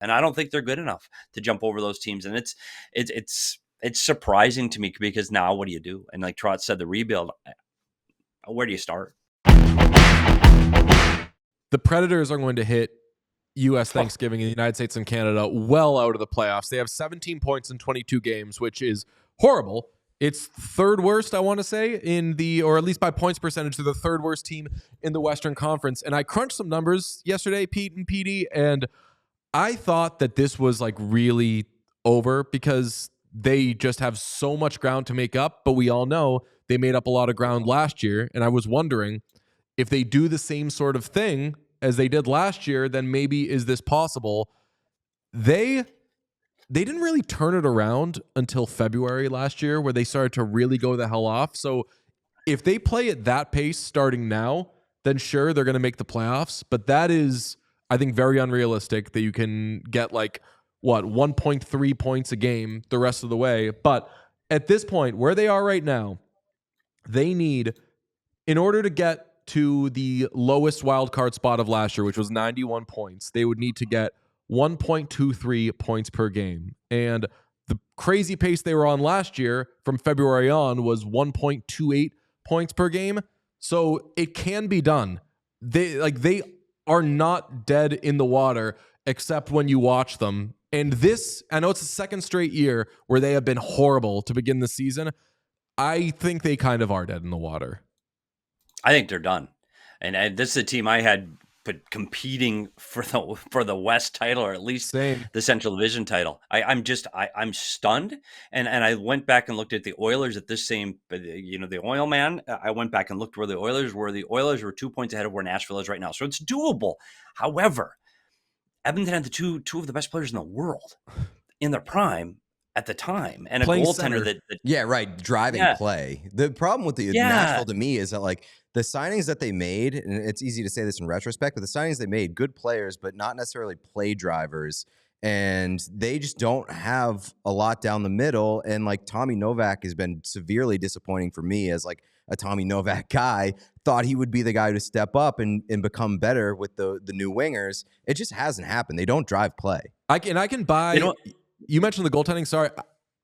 and I don't think they're good enough to jump over those teams. And it's surprising to me, because now what do you do? And like Trot said, the rebuild. Where do you start? The Predators are going to hit U.S. Thanksgiving in the United States and Canada well out of the playoffs. They have 17 points in 22 games, which is horrible. It's third worst, I want to say, or at least by points percentage, they're the third worst team in the Western Conference. And I crunched some numbers yesterday, Pete and PD, and I thought that this was like really over because they just have so much ground to make up. But we all know they made up a lot of ground last year. And I was wondering, if they do the same sort of thing as they did last year, then maybe is this possible? They didn't really turn it around until February last year, where they started to really go the hell off. So if they play at that pace starting now, then sure, they're going to make the playoffs. But that is, I think, very unrealistic that you can get 1.3 points a game the rest of the way. But at this point, where they are right now, they need, in order to get to the lowest wild card spot of last year, which was 91 points, they would need to get 1.23 points per game. And the crazy pace they were on last year from February on was 1.28 points per game. So it can be done. They are not dead in the water, except when you watch them. And this, I know it's the second straight year where they have been horrible to begin the season. I think they kind of are dead in the water. I think they're done. And this is a team I had put competing for the West title, or at least the Central Division title. I'm stunned. And I went back and looked at the Oilers at this same, the Oil Man. I went back and looked where the Oilers were. The Oilers were 2 points ahead of where Nashville is right now. So it's doable. However, Edmonton had the two of the best players in the world in their prime at the time, and playing a goaltender center. that driving play. The problem with the Nashville to me is that the signings that they made, and it's easy to say this in retrospect, but the signings they made, good players, but not necessarily play drivers, and they just don't have a lot down the middle. And Tommy Novak has been severely disappointing for me as a Tommy Novak guy. Thought he would be the guy to step up and become better with the new wingers. It just hasn't happened. They don't drive play. I can buy. You mentioned the goaltending. Sorry,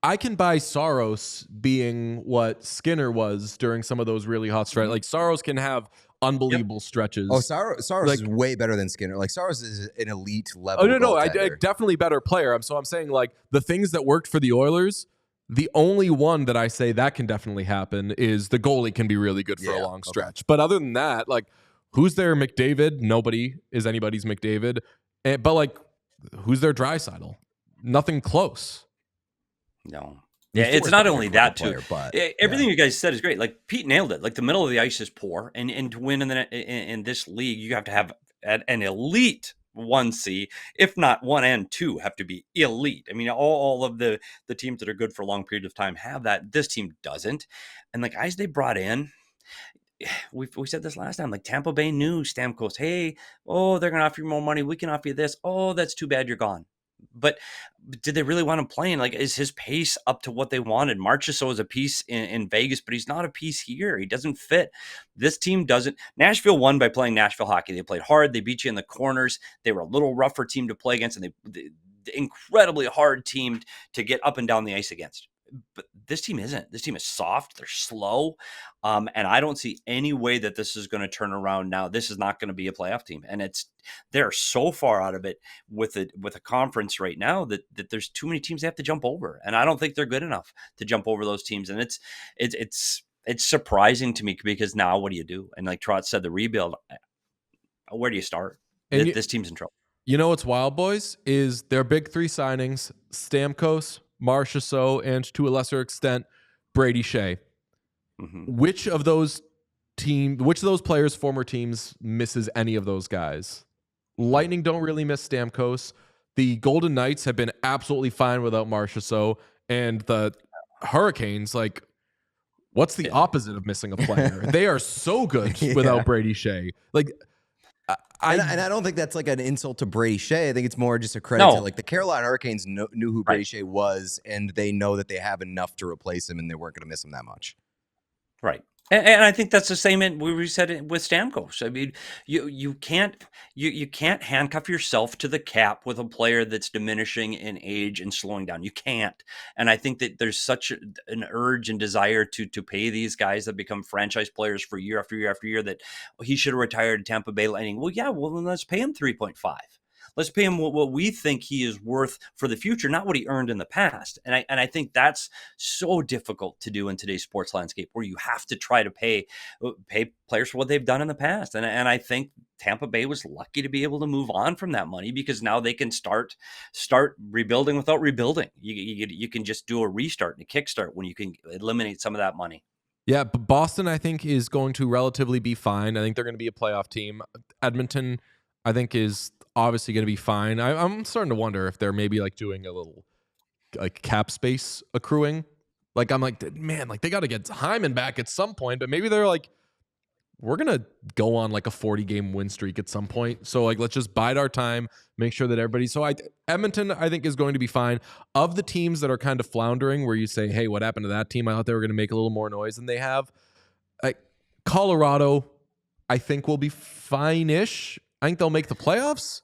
I can buy Saros being what Skinner was during some of those really hot stretches. Saros can have unbelievable stretches. Oh, Saros is way better than Skinner. Saros is an elite level. Oh no, I definitely better player. I'm saying the things that worked for the Oilers. The only one that I say that can definitely happen is the goalie can be really good for a long stretch. But other than that, who's their McDavid? Nobody is anybody's McDavid. But who's their Draisaitl? Nothing close. No. Yeah, it's not only that too. Everything you guys said is great. Pete nailed it. The middle of the ice is poor, and to win in this league, you have to have an elite 1C, if not 1 and 2, have to be elite. I mean, all of the teams that are good for a long period of time have that. This team doesn't. And the guys they brought in, we said this last time, Tampa Bay knew Stamkos. Hey, they're going to offer you more money. We can offer you this. Oh, that's too bad you're gone. But did they really want him playing? Is his pace up to what they wanted? Marchessault is a piece in Vegas, but he's not a piece here. He doesn't fit. This team doesn't. Nashville won by playing Nashville hockey. They played hard. They beat you in the corners. They were a little rougher team to play against, and they incredibly hard team to get up and down the ice against. But this team isn't. This team is soft. They're slow. And I don't see any way that this is going to turn around now. This is not going to be a playoff team. And they're so far out of it with a conference right now that there's too many teams they have to jump over. And I don't think they're good enough to jump over those teams. And it's surprising to me, because now what do you do? And like Trot said, the rebuild, where do you start? And this team's in trouble. You know what's wild, boys, is their big three signings: Stamkos, Marchessault, and to a lesser extent, Brady Skjei. Mm-hmm. Which of those players' former teams misses any of those guys? Lightning don't really miss Stamkos. The Golden Knights have been absolutely fine without Marchessault, and the Hurricanes, what's the opposite of missing a player? They are so good without Brady Skjei. And I don't think that's an insult to Brady Skjei. I think it's more just a credit to the Carolina Hurricanes knew who Brady Skjei was, and they know that they have enough to replace him, and they weren't going to miss him that much. Right. And I think that's the same we said it with Stamkos. I mean, you can't handcuff yourself to the cap with a player that's diminishing in age and slowing down. You can't. And I think that there's such an urge and desire to pay these guys that become franchise players for year after year after year that he should have retired at Tampa Bay Lightning. Well, yeah, well then let's pay him 3.5. Let's pay him what we think he is worth for the future, not what he earned in the past. And I think that's so difficult to do in today's sports landscape, where you have to try to pay players for what they've done in the past. And I think Tampa Bay was lucky to be able to move on from that money, because now they can start rebuilding without rebuilding. You can just do a restart and a kickstart when you can eliminate some of that money. Yeah, but Boston, I think, is going to relatively be fine. I think they're going to be a playoff team. Edmonton, I think, is obviously going to be fine. I'm starting to wonder if they're maybe like doing a little like cap space accruing. Like I'm like, man, like they got to get Hyman back at some point, but maybe they're like, we're going to go on like a 40-game win streak at some point. So like, let's just bide our time, make sure that everybody. So Edmonton, I think, is going to be fine. Of the teams that are kind of floundering, where you say, hey, what happened to that team? I thought they were going to make a little more noise than they have. Colorado, I think, will be fine-ish. I think they'll make the playoffs.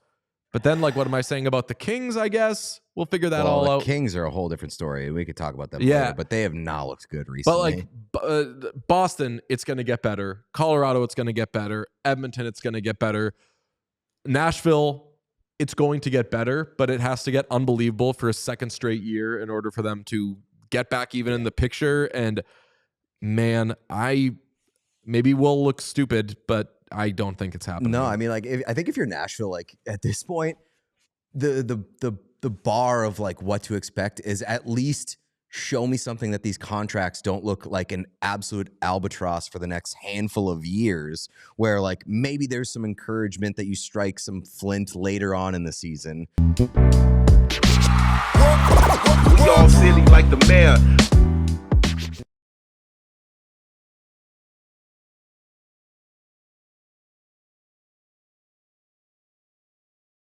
But then, like, what am I saying about the Kings, I guess? We'll figure that all out. The Kings are a whole different story. We could talk about them later, but they have not looked good recently. But, like, Boston, it's going to get better. Colorado, it's going to get better. Edmonton, it's going to get better. Nashville, it's going to get better, but it has to get unbelievable for a second straight year in order for them to get back even in the picture. And, man, maybe we'll look stupid, but I don't think it's happening. No, I mean, like, I think if you're Nashville, like at this point, the bar of like what to expect is at least show me something that these contracts don't look like an absolute albatross for the next handful of years, where like maybe there's some encouragement that you strike some flint later on in the season. We all silly like the mayor.